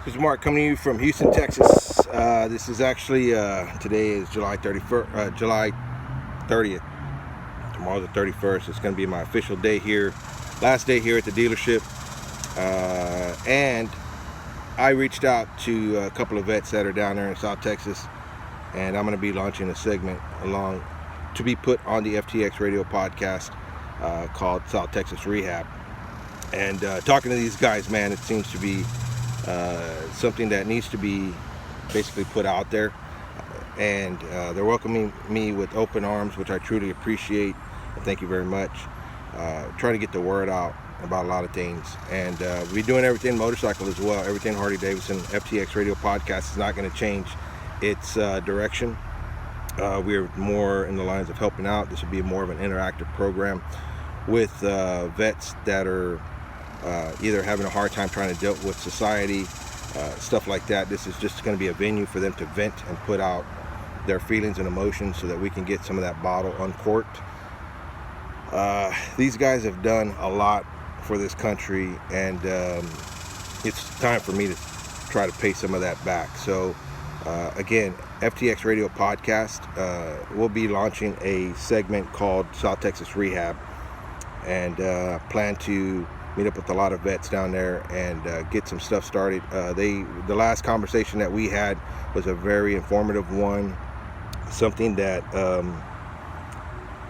This is Mark coming to you from Houston, Texas. This is actually, today is July 31st, July 30th. Tomorrow the 31st. It's going to be my official day here, last day here at the dealership. And I reached out to a couple of vets that are down there in South Texas, and I'm going to be launching a segment to be put on the FTX radio podcast called South Texas Rehab. And talking to these guys, man, it seems to be something that needs to be basically put out there, and they're welcoming me with open arms, which I truly appreciate. Thank you very much. Trying to get the word out about a lot of things, and we're doing everything motorcycle as well. Everything Harley Davidson. FTX radio podcast is not going to change its direction. We're more in the lines of helping out. This will be more of an interactive program with vets that are either having a hard time trying to deal with society, stuff like that. This is just going to be a venue for them to vent and put out their feelings and emotions so that we can get some of that bottle uncorked. These guys have done a lot for this country, and it's time for me to try to pay some of that back. So again, FTX Radio Podcast, we'll be launching a segment called South Texas Rehab, and plan to meet up with a lot of vets down there and get some stuff started. The last conversation that we had was a very informative one, something that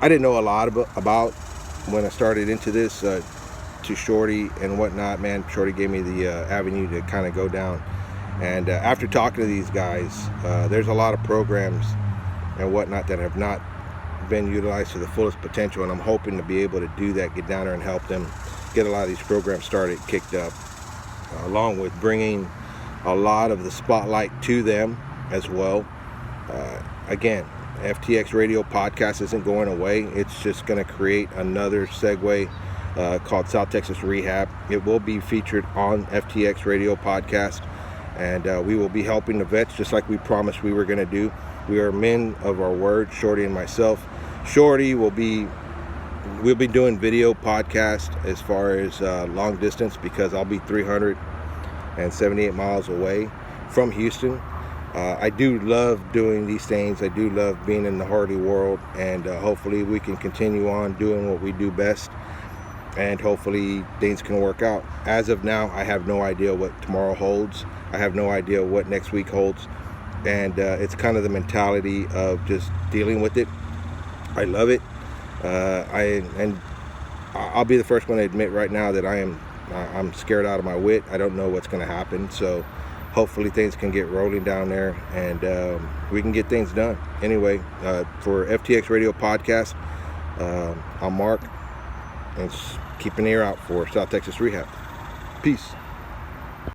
I didn't know a lot about when I started into this, to Shorty and whatnot. Man, Shorty gave me the avenue to kind of go down, and after talking to these guys, there's a lot of programs and whatnot that have not been utilized to the fullest potential, and I'm hoping to be able to do that, get down there and help them get a lot of these programs started, kicked up, along with bringing a lot of the spotlight to them as well. Again, FTX Radio Podcast isn't going away. It's just going to create another segue called South Texas Rehab. It will be featured on FTX Radio Podcast, and we will be helping the vets just like we promised we were going to do. We are men of our word, Shorty and myself. Shorty we'll be doing video podcast as far as long distance, because I'll be 378 miles away from Houston. I do love doing these things. I do love being in the Harley world, and hopefully we can continue on doing what we do best, and hopefully things can work out. As of now, I have no idea what tomorrow holds. I have no idea what next week holds, and it's kind of the mentality of just dealing with it. I love it. I'll be the first one to admit right now that I'm scared out of my wit. I don't know what's going to happen. So hopefully things can get rolling down there, and we can get things done. Anyway, for FTX Radio Podcast, I'm Mark, and keep an ear out for South Texas Rehab. Peace.